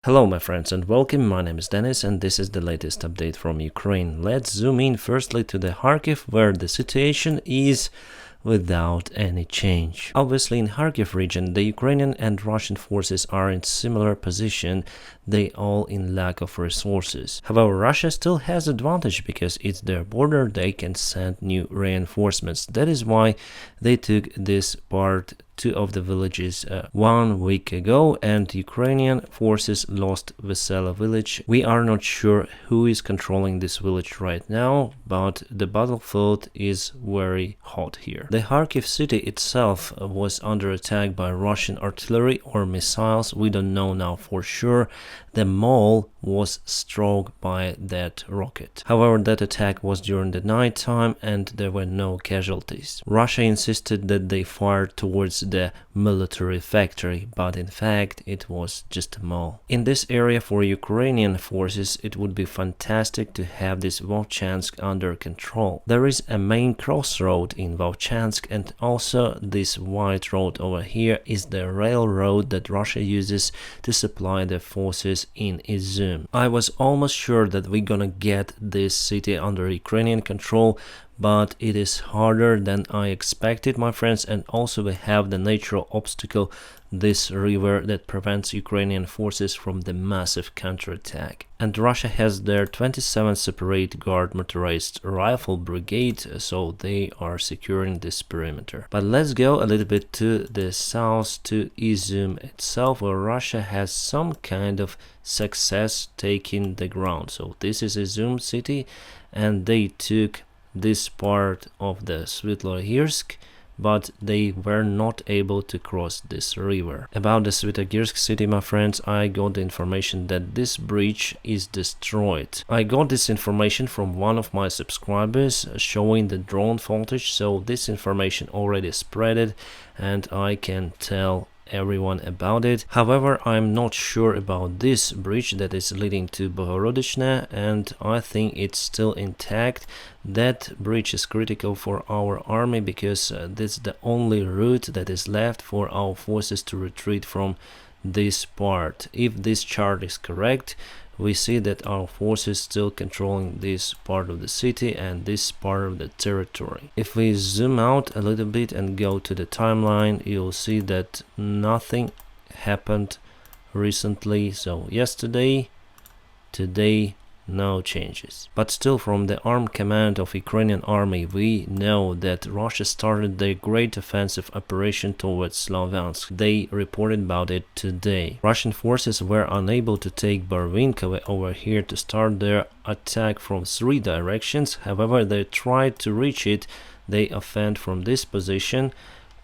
Hello my friends and welcome, my name is Dennis and this is the latest update from Ukraine. Let's zoom in firstly to the Kharkiv, where the situation is without any change. Obviously in Kharkiv region the Ukrainian and Russian forces are in similar position, they all in lack of resources. However, Russia still has advantage because it's their border, they can send new reinforcements. That is why they took this part two of the villages 1 week ago, and Ukrainian forces lost Vesela village. We are not sure who is controlling this village right now, but the battlefield is very hot here. The Kharkiv city itself was under attack by Russian artillery or missiles, we don't know now for sure. The mall was struck by that rocket. However, that attack was during the night time and there were no casualties. Russia insisted that they fired towards the military factory, but in fact it was just a mall. In this area for Ukrainian forces it would be fantastic to have this Volchansk under control. There is a main crossroad in Volchansk, and also this white road over here is the railroad that Russia uses to supply their forces in Izum. I was almost sure that we're gonna get this city under Ukrainian control, but it is harder than I expected, my friends, and also we have the natural obstacle, this river that prevents Ukrainian forces from the massive counterattack. And Russia has their 27th separate guard motorized rifle brigade, so they are securing this perimeter. But let's go a little bit to the south, to Izum itself, where Russia has some kind of success taking the ground. So this is Izum city, and they took this part of the Svetogirsk, but they were not able to cross this river. About the Svetogirsk city, my friends, I got the information that this bridge is destroyed. I got this information from one of my subscribers showing the drone footage, so this information already spreaded and I can tell everyone about it. However, I'm not sure about this bridge that is leading to Bohorodishne, and I think it's still intact. That bridge is critical for our army because this is the only route that is left for our forces to retreat from this part. If this chart is correct, we see that our forces still controlling this part of the city and this part of the territory. If we zoom out a little bit and go to the timeline, you'll see that nothing happened recently. So yesterday, today, no changes. But still, from the armed command of Ukrainian army, we know that Russia started their great offensive operation towards Slavyansk. They reported about it today. Russian forces were unable to take Barvinkove over here to start their attack from 3 directions. However, they tried to reach it. They offend from this position.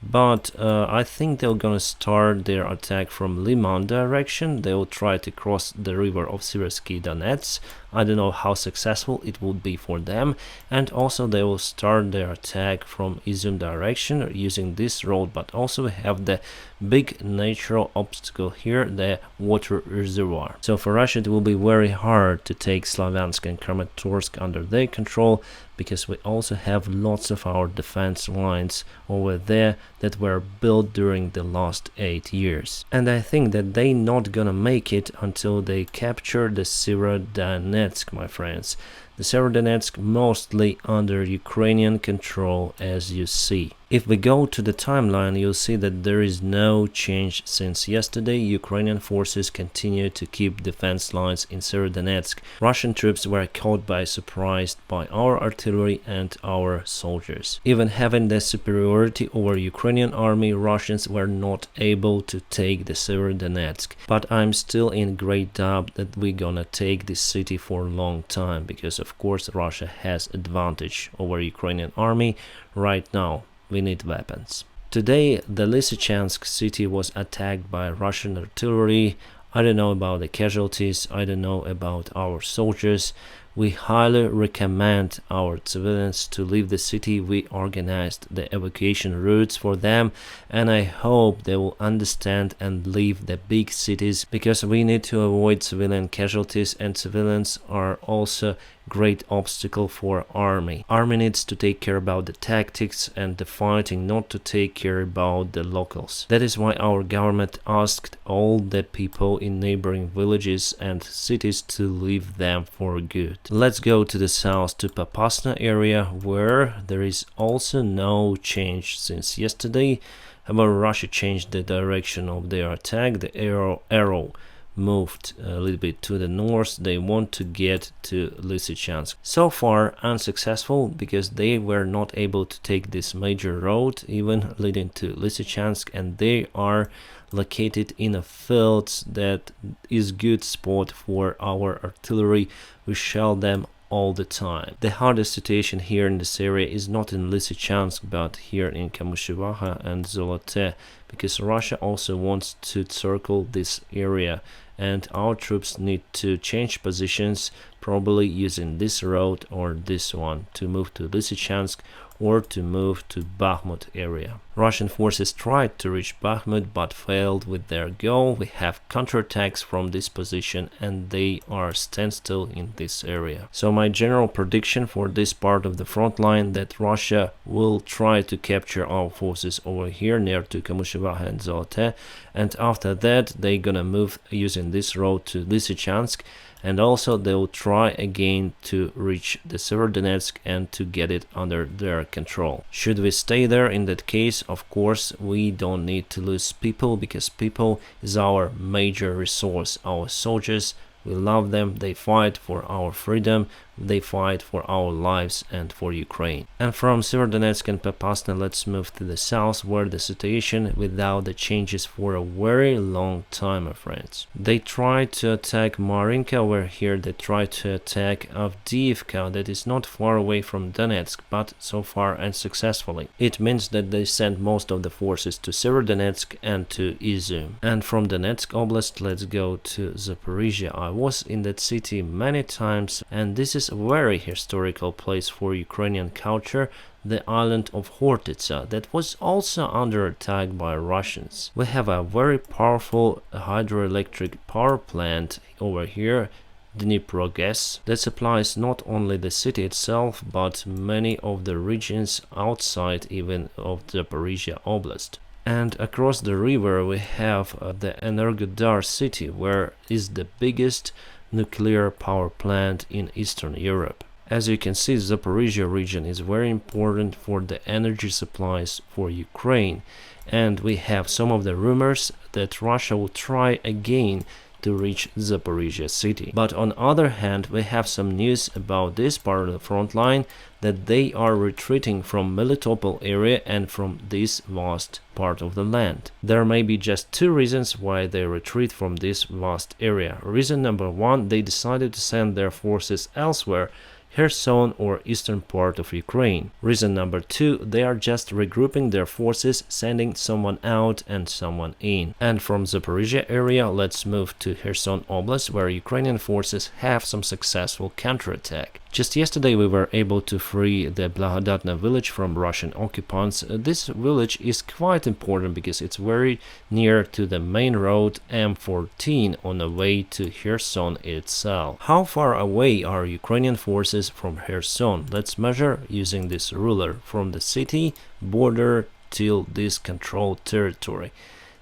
But I think they're gonna start their attack from Liman direction. They will try to cross the river of Siversky Donets. I don't know how successful it would be for them. And also they will start their attack from Izum direction using this road, but also we have the big natural obstacle here, the water reservoir. So for Russia it will be very hard to take Slavyansk and Kramatorsk under their control, because we also have lots of our defense lines over there that were built during the last 8 years. And I think that they not gonna make it until they capture the Severodonetsk, my friends. The Severodonetsk mostly under Ukrainian control, as you see. If we go to the timeline, you'll see that there is no change since yesterday. Ukrainian forces continue to keep defense lines in Severodonetsk. Russian troops were caught by surprise by our artillery and our soldiers. Even having the superiority over Ukrainian army, Russians were not able to take the Severodonetsk. But I'm still in great doubt that we're gonna take this city for a long time, because of course Russia has advantage over Ukrainian army right now. We need weapons. Today the Lysychansk city was attacked by Russian artillery. I don't know about the casualties, I don't know about our soldiers. We highly recommend our civilians to leave the city. We organized the evacuation routes for them, and I hope they will understand and leave the big cities, because we need to avoid civilian casualties, and civilians are also great obstacle for army. Army needs to take care about the tactics and the fighting, not to take care about the locals. That is why our government asked all the people in neighboring villages and cities to leave them for good. Let's go to the south to Popasna area, where there is also no change since yesterday. However, Russia changed the direction of their attack. The arrow moved a little bit to the north. They want to get to Lysychansk. So far unsuccessful, because they were not able to take this major road even leading to Lysychansk, and they are located in a field that is good spot for our artillery. We shell them all the time. The hardest situation here in this area is not in Lysychansk, but here in Kamyshyvaha and Zolote, because Russia also wants to circle this area, and our troops need to change positions, probably using this road or this one, to move to Lysychansk or to move to Bakhmut area. Russian forces tried to reach Bakhmut but failed with their goal. We have counterattacks from this position and they are standstill in this area. So my general prediction for this part of the front line, that Russia will try to capture our forces over here near to Kamyshyvaha and Zolote, and after that they're gonna move using this road to Lysychansk, and also they will try again to reach the Severodonetsk and to get it under their control. Should we stay there? In that case, of course, we don't need to lose people, because people is our major resource. Our soldiers, we love them, they fight for our freedom, they fight for our lives and for Ukraine. And from Severodonetsk and Popasna, let's move to the south, where the situation without the changes for a very long time, my friends. They tried to attack Marinka over here, they tried to attack Avdiivka, that is not far away from Donetsk, but so far unsuccessfully. It means that they sent most of the forces to Severodonetsk and to Izum. And from Donetsk Oblast, let's go to Zaporizhia. I was in that city many times, and this is a very historical place for Ukrainian culture, the island of Hortitsa, that was also under attack by Russians. We have a very powerful hydroelectric power plant over here, Dniprogas, that supplies not only the city itself, but many of the regions outside even of Zaporizhia Oblast. And across the river we have the Energodar city, where is the biggest nuclear power plant in Eastern Europe. As you can see, Zaporizhia region is very important for the energy supplies for Ukraine, and we have some of the rumors that Russia will try again to reach Zaporizhia city. But on the other hand, we have some news about this part of the front line, that they are retreating from Melitopol area and from this vast part of the land. There may be just two reasons why they retreat from this vast area. Reason number one, they decided to send their forces elsewhere, Kherson or eastern part of Ukraine. Reason number two, they are just regrouping their forces, sending someone out and someone in. And from Zaporizhia area, let's move to Kherson Oblast, where Ukrainian forces have some successful counterattack. Just yesterday we were able to free the Blagodatna village from Russian occupants. This village is quite important because it's very near to the main road M14 on the way to Kherson itself. How far away are Ukrainian forces from Kherson? Let's measure using this ruler from the city border till this controlled territory.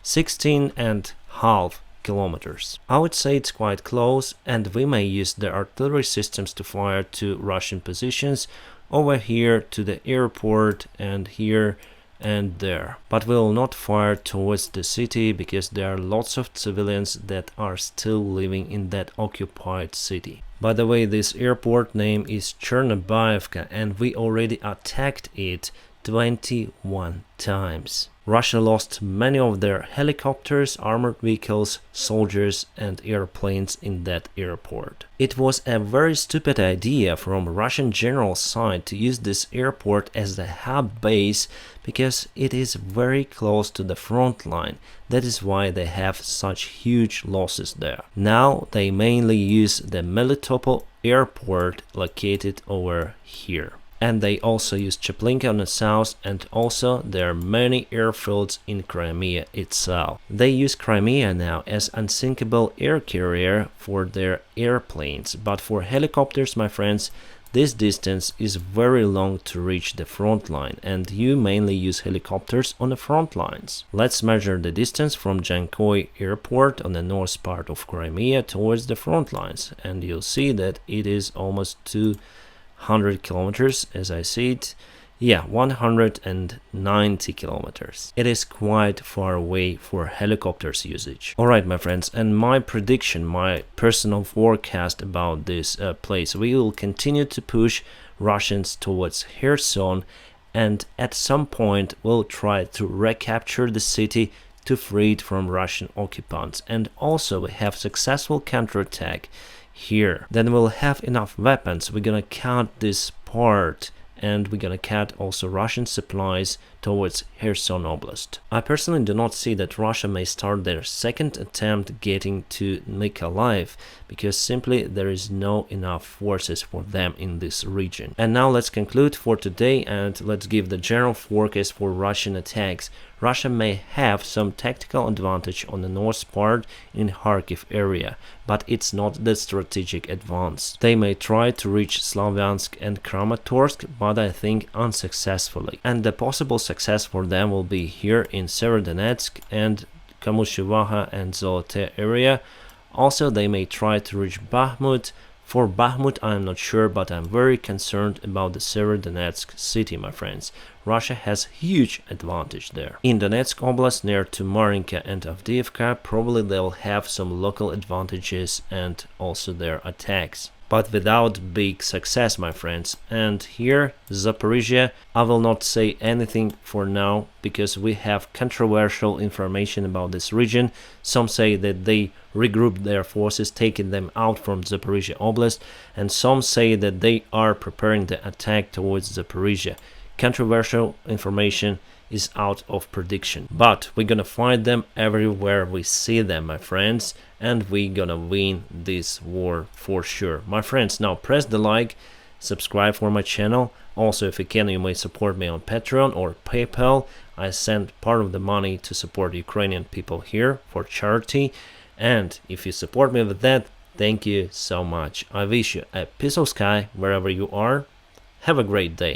16.5 kilometers. I would say it's quite close, and we may use the artillery systems to fire to Russian positions over here to the airport and here and there. But we will not fire towards the city because there are lots of civilians that are still living in that occupied city. By the way, this airport name is Chernobyevka, and we already attacked it 21 times. Russia lost many of their helicopters, armored vehicles, soldiers and airplanes in that airport. It was a very stupid idea from Russian general side to use this airport as the hub base because it is very close to the front line. That is why they have such huge losses there. Now they mainly use the Melitopol airport located over here. And they also use Chaplinka on the south, and also there are many airfields in Crimea itself. They use Crimea now as unsinkable air carrier for their airplanes, but for helicopters, my friends, this distance is very long to reach the front line, and you mainly use helicopters on the front lines. Let's measure the distance from Jankoy airport on the north part of Crimea towards the front lines, and you'll see that it is almost 200 kilometers as I see it. Yeah, 190 kilometers. It is quite far away for helicopters usage. Alright, my friends, and my prediction, my personal forecast about this place, we will continue to push Russians towards Kherson, and at some point we'll try to recapture the city to free it from Russian occupants, and also we have successful counterattack here. Then we'll have enough weapons. We're gonna cut this part, and we're gonna cut also Russian supplies towards Kherson Oblast. I personally do not see that Russia may start their second attempt getting to Mykolaiv, because simply there is no enough forces for them in this region. And now let's conclude for today, and let's give the general forecast for Russian attacks. Russia may have some tactical advantage on the north part in Kharkiv area, but it's not the strategic advance. They may try to reach Slavyansk and Kramatorsk, but I think unsuccessfully. And the possible success for them will be here in Severodonetsk and Kamushivaha and Zolote area. Also, they may try to reach Bakhmut. For Bakhmut, I am not sure, but I'm very concerned about the Severodonetsk city, my friends. Russia has huge advantage there. In Donetsk Oblast, near to Marinka and Avdiivka, probably they'll have some local advantages and also their attacks, but without big success, my friends. And here, Zaporizhia, I will not say anything for now, because we have controversial information about this region. Some say that they regrouped their forces, taking them out from Zaporizhia Oblast, and some say that they are preparing the attack towards Zaporizhia. Controversial information is out of prediction, but we're gonna find them everywhere we see them, my friends, and we're gonna win this war for sure. My friends, now press the like, subscribe for my channel. Also, if you can, you may support me on Patreon or PayPal. I send part of the money to support Ukrainian people here for charity, and if you support me with that, thank you so much. I wish you a peaceful sky wherever you are. Have a great day.